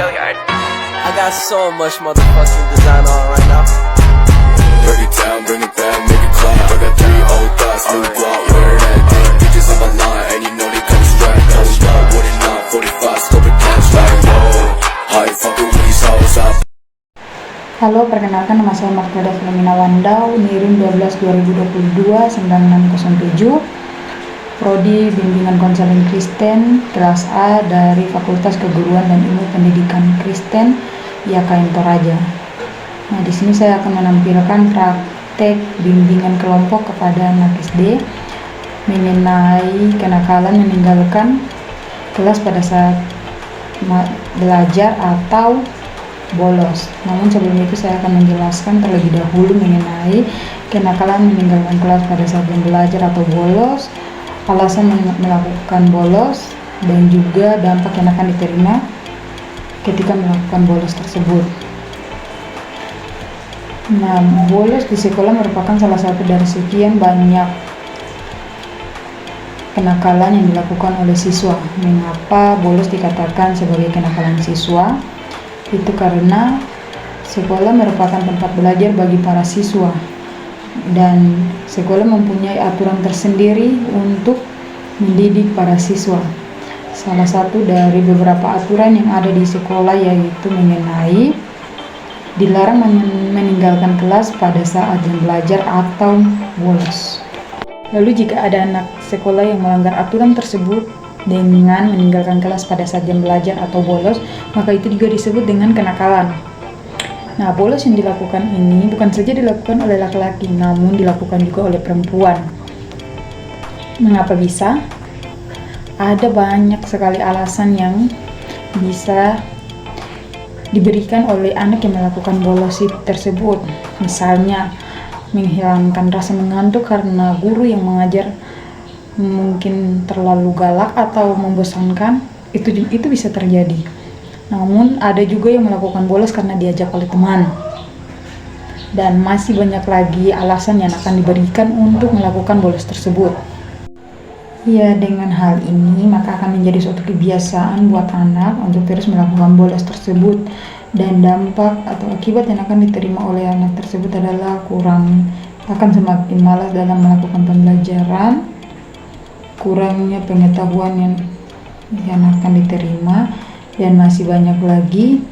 I got so much motherfucking design on right now. Break it down, bring it back, make it clap. I got 3 old thoughts, new guap, wear that thing. Bitches on my line, and you know they come strapped. Hold up, what it not, 45, scope it cash like whoa. How you fucking with these hoes up? Halo, perkenalkan nama saya Martada Filomena Wandau, NIRIM 12 2022 9607, Prodi Bimbingan Konseling Kristen, kelas A dari Fakultas Keguruan dan Ilmu Pendidikan Kristen, IAKM Toraja. Nah, di sini saya akan menampilkan praktek bimbingan kelompok kepada anak SD mengenai kenakalan meninggalkan kelas pada saat belajar atau bolos. Namun sebelum itu saya akan menjelaskan terlebih dahulu mengenai kenakalan meninggalkan kelas pada saat belajar atau bolos, alasan melakukan bolos, dan juga dampak yang akan diterima ketika melakukan bolos tersebut. Nah, bolos di sekolah merupakan salah satu dari sekian banyak kenakalan yang dilakukan oleh siswa. Mengapa bolos dikatakan sebagai kenakalan siswa? Itu karena sekolah merupakan tempat belajar bagi para siswa dan sekolah mempunyai aturan tersendiri untuk mendidik para siswa. Salah satu dari beberapa aturan yang ada di sekolah yaitu mengenai dilarang meninggalkan kelas pada saat jam belajar atau bolos. Lalu jika ada anak sekolah yang melanggar aturan tersebut dengan meninggalkan kelas pada saat jam belajar atau bolos, maka itu juga disebut dengan kenakalan. Nah, bolos yang dilakukan ini bukan saja dilakukan oleh laki-laki, namun dilakukan juga oleh perempuan. Mengapa bisa? Ada banyak sekali alasan yang bisa diberikan oleh anak yang melakukan bolos tersebut. Misalnya, menghilangkan rasa mengantuk karena guru yang mengajar mungkin terlalu galak atau membosankan, itu bisa terjadi. Namun ada juga yang melakukan bolos karena diajak oleh teman. Dan masih banyak lagi alasan yang akan diberikan untuk melakukan bolos tersebut. Ya, dengan hal ini maka akan menjadi suatu kebiasaan buat anak untuk terus melakukan bolos tersebut, dan dampak atau akibat yang akan diterima oleh anak tersebut adalah akan semakin malas dalam melakukan pembelajaran, kurangnya pengetahuan yang akan diterima, dan masih banyak lagi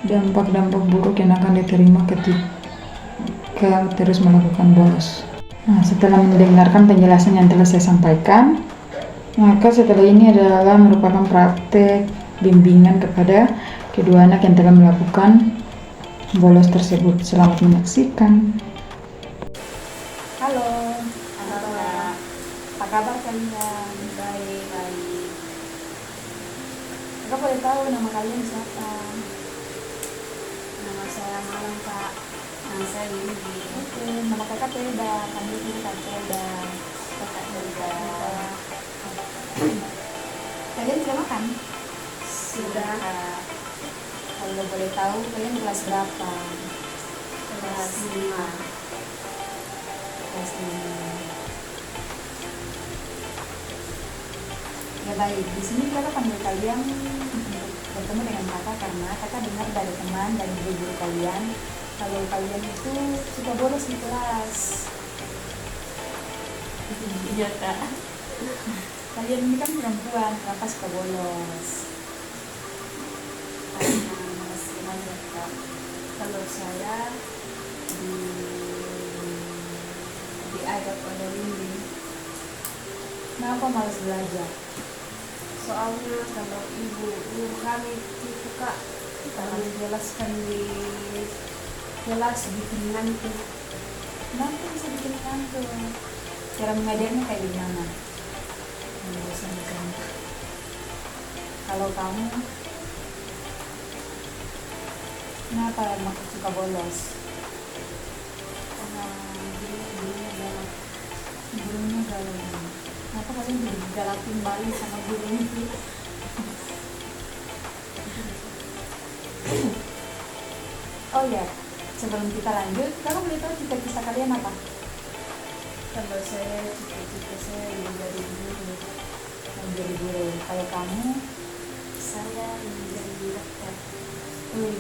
dampak-dampak buruk yang akan diterima ketika terus melakukan bolos. Nah, setelah mendengarkan penjelasan yang telah saya sampaikan, maka setelah ini adalah merupakan praktek bimbingan kepada kedua anak yang telah melakukan bolos tersebut. Selamat menyaksikan. Halo, apa kabar kalian? Baik. Kakak boleh tahu nama kalian siapa? Nama saya Malam, Kak. Nama saya Windy. Oke, nama kakak Telda. Kami ini Kak Telda. Kakak Telda. Kalian sudah makan? Sudah. Kalau boleh tahu kalian kelas berapa? Kelas 5. Kelas 5. Ya baik, di sini kakak panggil kalian untuk bertemu dengan kakak karena kakak dengar dari teman dan guru kalian kalau kalian itu suka bolos di kelas. Iya, Kak. Kalian ini kan perempuan, kenapa suka bolos? Karena masih banyak, Kak. Kalau saya diajak oleh Windy. Kenapa malas belajar? Soalnya kalau ibu kami itu, Kak, kalau menjelaskan di kelas bikin ngantuk. Kenapa bisa bikin ngantuk? Cara mengajarnya kayak gimana? Bosan-bosan. Kalau kamu, kenapa maksud suka bolos? Karena gurunya galak. Gurunya galak. Kenapa kalian digalakin balik sama gurunya itu? Oh ya, sebelum kita lanjut, kakak boleh tahu cita-cita kalian apa? Kalau saya cita-cita saya menjadi guru. Menjadi guru. Kalau kamu? saya ingin jadi dokter.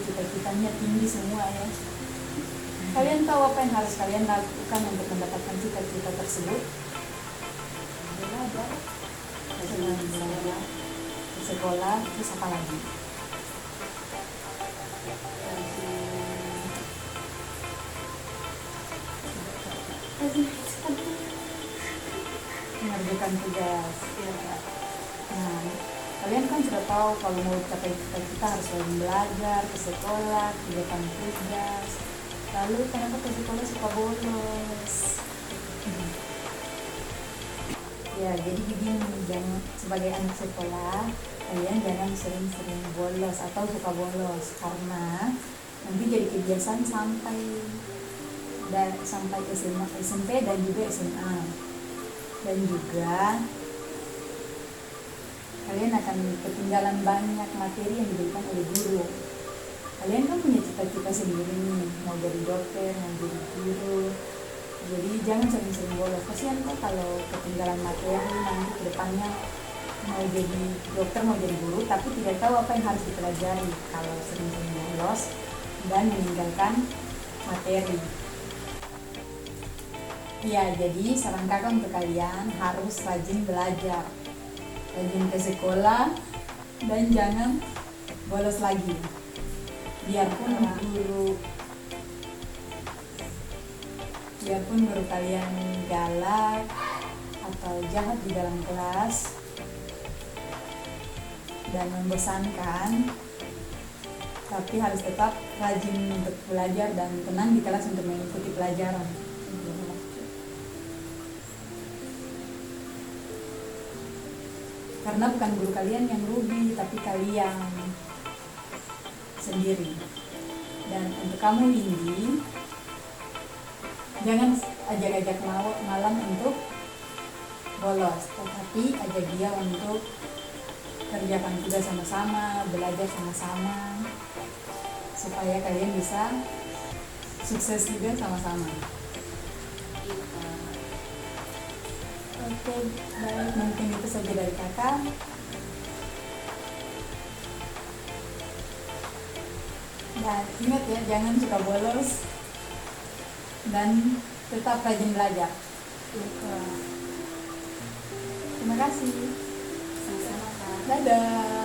Cita-citanya tinggi semua ya. Kalian tahu apa yang harus kalian lakukan untuk mendapatkan cita-cita tersebut? Belajar. Selain belajar, ke sekolah, terus apa lagi? Mengerjakan tugas. Nah, kalian kan sudah tahu kalau mau capai cita-cita harus rajin belajar, ke sekolah, kerjakan tugas. Lalu kenapa ke sekolah suka bolos? Ya, jadi begini, jangan sebagai anak sekolah, kalian jangan sering-sering bolos atau suka bolos karena nanti jadi kebiasaan sampai SMA, SMP dan juga SMA. Dan juga kalian akan ketinggalan banyak materi yang diberikan oleh guru. Kalian kan punya cita-cita sendiri nih, mau jadi dokter, mau jadi guru. Jadi jangan sering-sering bolos. Kasihan kok kalau ketinggalan materi nanti ke depannya mau jadi dokter, mau jadi guru, tapi tidak tahu apa yang harus dipelajari kalau sering-sering bolos dan meninggalkan materi. Ya, jadi saran kakak untuk kalian harus rajin belajar, rajin ke sekolah, dan jangan bolos lagi. Biarpun guru kalian galak atau jahat di dalam kelas dan membosankan, tapi harus tetap rajin untuk belajar dan tenang di kelas untuk mengikuti pelajaran. Karena bukan guru kalian yang rugi, tapi kalian sendiri. Dan untuk kamu Windy, jangan ajak-ajak malam untuk bolos, tetapi ajak dia untuk kerjakan tugas sama-sama, belajar sama-sama, supaya kalian bisa sukses juga sama-sama. Oke, baik, mungkin itu saja dari kakak. Dan ingat ya, jangan suka bolos dan tetap rajin belajar. Terima kasih. Sama-sama, Kak. Dadah.